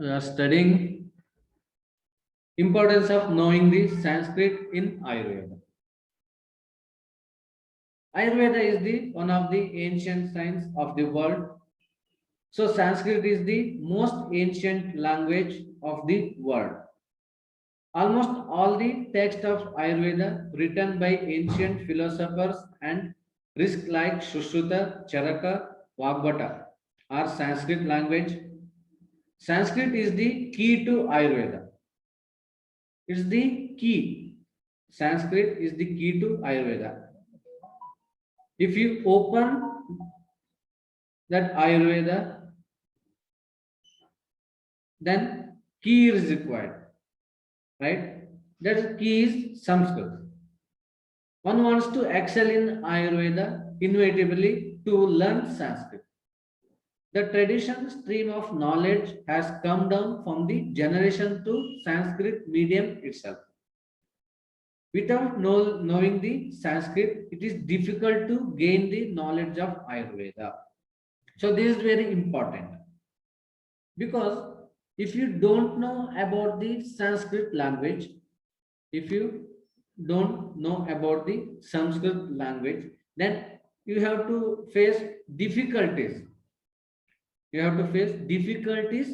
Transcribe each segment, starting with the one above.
We are studying importance of knowing the Sanskrit in Ayurveda. Ayurveda is the one of the ancient science of the world. So Sanskrit is the most ancient language of the world. Almost all the texts of Ayurveda written by ancient philosophers and risks like Sushruta, Charaka, Vagbata are Sanskrit language. Sanskrit is the key to Ayurveda. It's the key. Sanskrit is the key to Ayurveda. If you open that Ayurveda, then key is required, right? That key is Sanskrit. One wants to excel in Ayurveda, inevitably to learn Sanskrit. The tradition stream of knowledge has come down from the generation to Sanskrit medium itself. Without knowing the Sanskrit, it is difficult to gain the knowledge of Ayurveda. So this is very important, because if you don't know about the Sanskrit language, if you don't know about the Sanskrit language, then you have to face difficulties. You have to face difficulties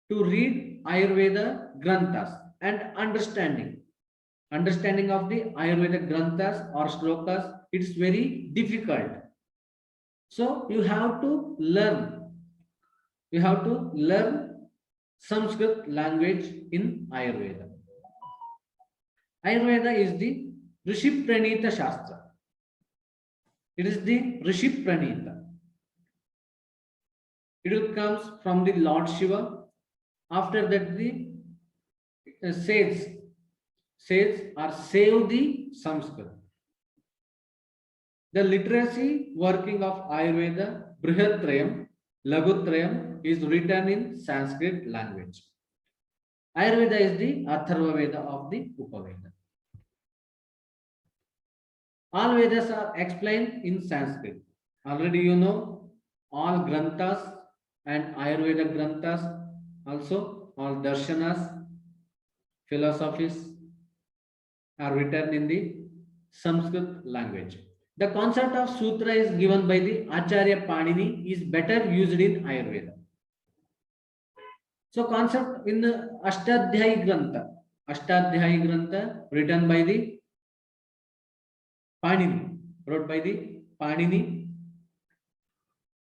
to read Ayurveda Granthas and understanding of the Ayurveda Granthas or Shlokas. It's very difficult. So you have to learn. You have to learn Sanskrit language in Ayurveda. Ayurveda is the Rishi Pranita Shastra. It is the Rishi Pranita. It comes from the Lord Shiva. After that, the sages are save the Sanskrit. The literacy working of Ayurveda, Brihatrayam, Laghutrayam, is written in Sanskrit language. Ayurveda is the Atharva Veda of the Upaveda. All Vedas are explained in Sanskrit. Already you know all Granthas and Ayurveda Granthas, also all Darshanas, philosophies are written in the Sanskrit language. The concept of Sutra is given by the Acharya Panini is better used in Ayurveda. So concept in the Ashtadhyayi Grantha written by the Panini, wrote by the Panini.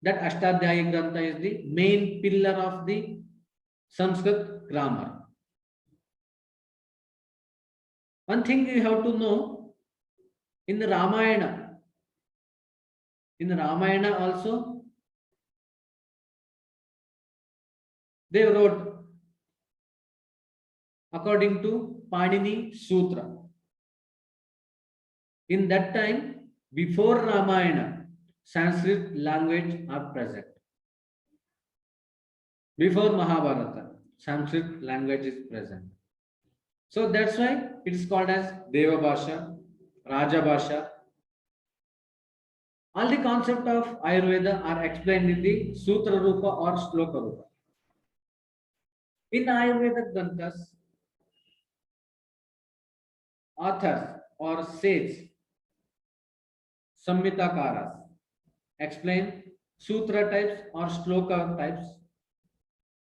That Ashtadhyayi Grantha is the main pillar of the Sanskrit grammar. One thing you have to know, in the Ramayana also, they wrote according to Panini Sutra. In that time, before Ramayana, Sanskrit language are present. Before Mahabharata, Sanskrit language is present. So that's why it is called as Deva Bhasha, Raja Bhasha. All the concepts of Ayurveda are explained in the Sutra Rupa or Shloka Rupa. In Ayurveda Granthas, authors or sages, Samhitakaras, explain Sutra types or Shloka types.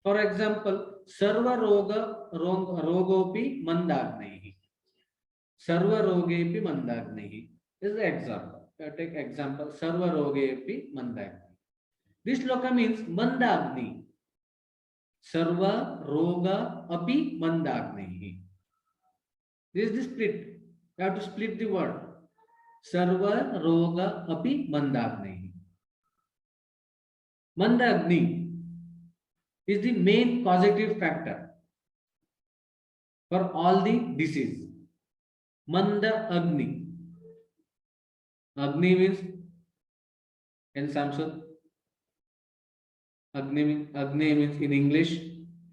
For example, Sarva Rogopi Mandagnehi. Sarva Rogepi Mandagnehi is the example. Take example, Sarva Rogepi Mandagnehi. This shloka means Mandagni. Sarva Roga Api Mandagnehi. This is the split. You have to split the word. Sarva Roga Api Mandagnehi. Mandagni is the main causative factor for all the disease. Manda Agni. Agni means in Sanskrit. Agni means in English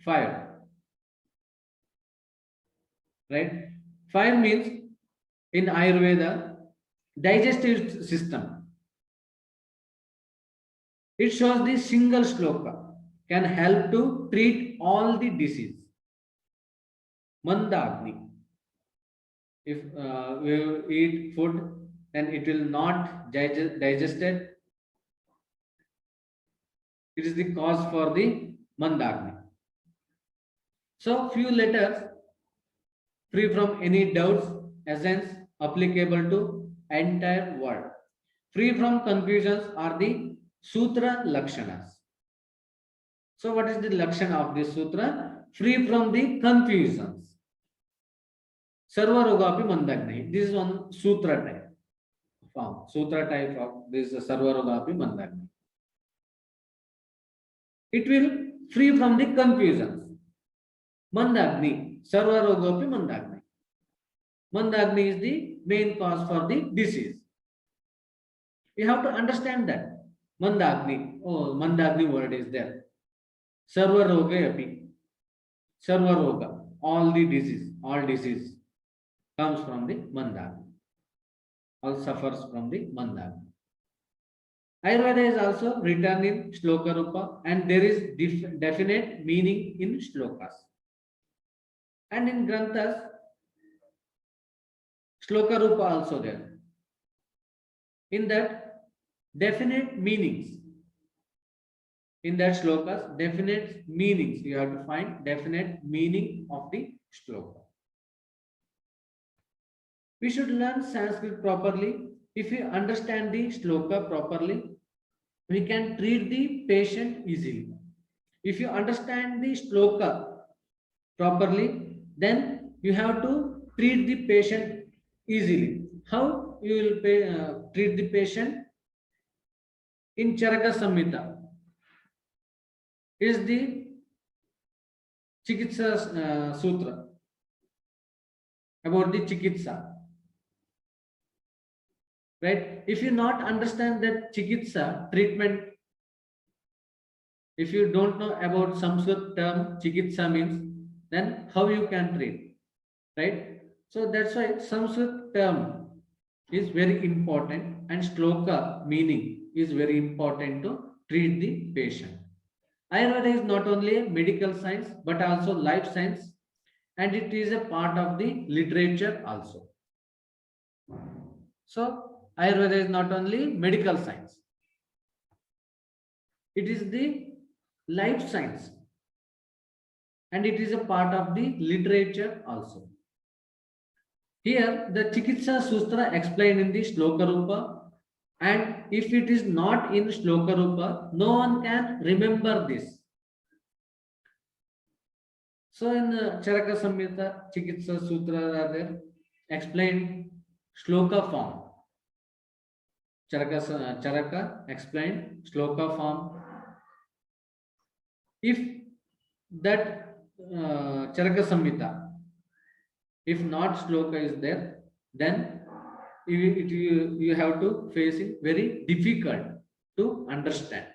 fire. Right? Fire means in Ayurveda digestive system. It shows the single shloka. can help to treat all the disease. Mandagni. If we eat food, then it will not digested. It is the cause for the Mandagni. So few letters free from any doubts, essence applicable to entire world. Free from confusions are the Sutra Lakshanas. So what is the Lakshana of this Sutra? Free from the confusions. Sarva Rogapi Mandagni. This is one Sutra type. Sutra type of this Sarva Rogapi Mandagni. It will free from the confusions. Mandagni. Sarva Rogapi Mandagni. Mandagni is the main cause for the disease. You have to understand that. Mandagni. Oh, Mandagni word is there. Sarva Roga api. Sarva Roga. All the disease. All disease comes from the Mandagni. All suffers from the Mandagni. Ayurveda is also written in Shloka Rupa and there is definite meaning in Shlokas. And in Granthas, Shloka Rupa also there. In that, definite meanings. In that Shlokas, definite meanings. You have to find definite meaning of the Shloka. We should learn Sanskrit properly. If we understand the Shloka properly, we can treat the patient easily. If you understand the Shloka properly, then you have to treat the patient easily. How you will treat the patient? In Charaka Samhita is the Chikitsa Sutra about the Chikitsa. Right? If you not understand that Chikitsa treatment, if you don't know about Sanskrit term Chikitsa means, then how you can treat? Right? So that's why Sanskrit term is very important and Shloka meaning is very important to treat the patient. Ayurveda is not only a medical science but also life science and it is a part of the literature also. So Ayurveda is not only medical science, it is the life science and it is a part of the literature also. Here the Chikitsa Sutra explained in the Shloka Rupa and if it is not in Shloka Rupa, no one can remember this. So in the Charaka Samhita, Chikitsa Sutra are there explained Shloka form. Charaka explained Shloka form. If that Charaka Samhita, if not Shloka is there, then you have to face it very difficult to understand.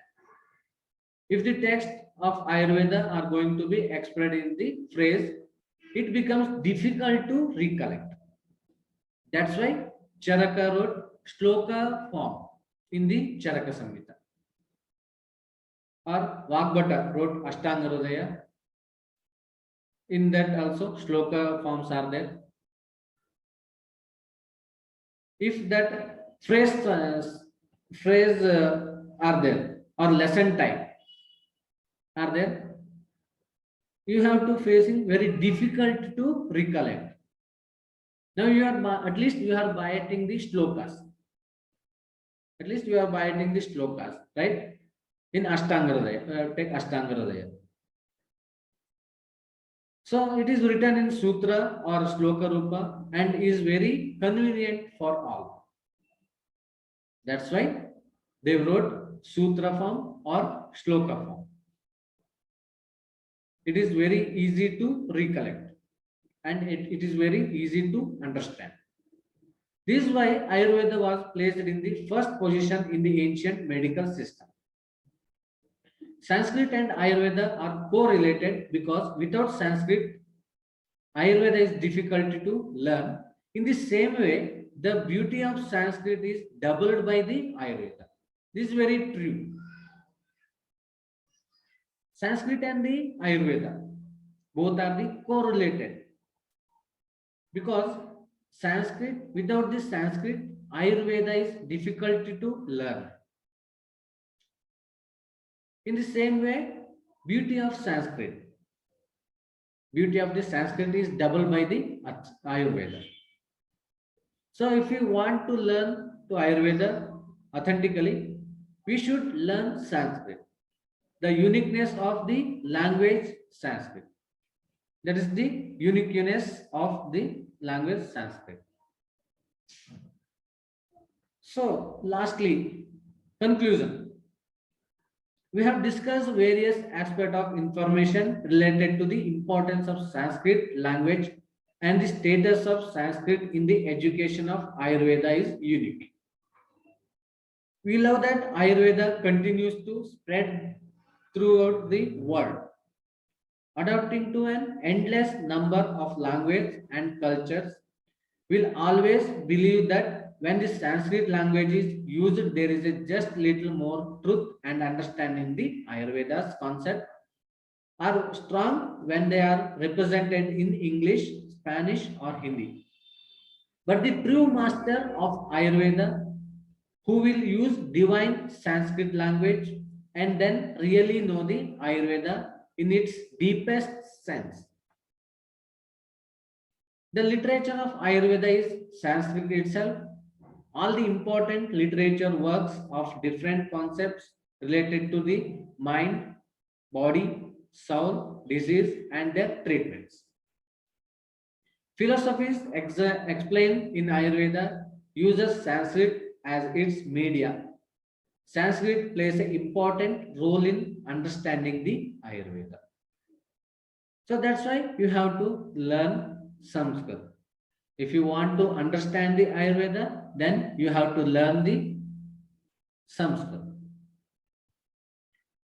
If the text of Ayurveda are going to be expressed in the phrase, it becomes difficult to recollect. That's why Charaka wrote Shloka form in the Charaka Samhita. Or Vagbhata wrote Ashtanga Hridaya. In that also Shloka forms are there. If that phrase are there or lesson type are there, you have to face it very difficult to recollect. Now you are at least you are biting the shlokas. At least you are biting the shlokas, right? In Ashtanga Hridaya, take Ashtanga Hridaya. So it is written in Sutra or Shloka Rupa and is very convenient for all. That's why they wrote Sutra form or Shloka form. It is very easy to recollect and it is very easy to understand. This is why Ayurveda was placed in the first position in the ancient medical system. Sanskrit and Ayurveda are correlated because without Sanskrit, Ayurveda is difficult to learn. In the same way, the beauty of Sanskrit is doubled by the Ayurveda. This is very true. Sanskrit and the Ayurveda, both are the correlated, because Sanskrit, without this Sanskrit, Ayurveda is difficult to learn. In the same way, beauty of Sanskrit, beauty of the Sanskrit is doubled by the Ayurveda. So if you want to learn to Ayurveda authentically, we should learn Sanskrit. The uniqueness of the language Sanskrit. That is the uniqueness of the language Sanskrit. So lastly, conclusion. We have discussed various aspects of information related to the importance of Sanskrit language, and the status of Sanskrit in the education of Ayurveda is unique. We love that Ayurveda continues to spread throughout the world, adapting to an endless number of languages and cultures. Will always believe that when the Sanskrit language is used, there is a just little more truth and understanding. The Ayurveda's concept are strong when they are represented in English, Spanish, or Hindi. But the true master of Ayurveda, who will use divine Sanskrit language and then really know the Ayurveda in its deepest sense. The literature of Ayurveda is Sanskrit itself. All the important literature works of different concepts related to the mind, body, soul, disease, and their treatments. Philosophies explained in Ayurveda uses Sanskrit as its media. Sanskrit plays an important role in understanding the Ayurveda. So that's why you have to learn Sanskrit. If you want to understand the Ayurveda, then you have to learn the Sanskrit.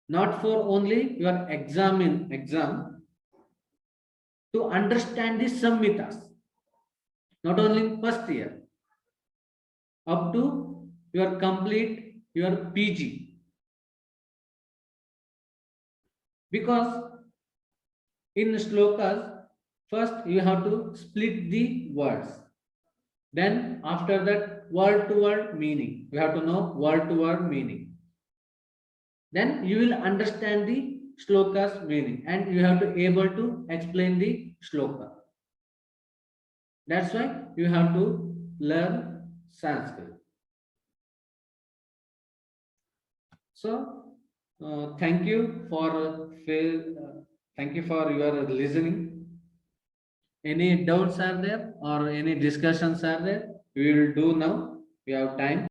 Not for only your exam, to understand the Samhitas, not only in first year, up to your complete your PG. Because in slokas, first you have to split the words. Then after that, word to word meaning. You have to know word to word meaning. Then you will understand the shloka's meaning and you have to able to explain the shloka. That's why you have to learn Sanskrit. So thank you for your listening. Any doubts are there or any discussions are there? We will do now. We have time.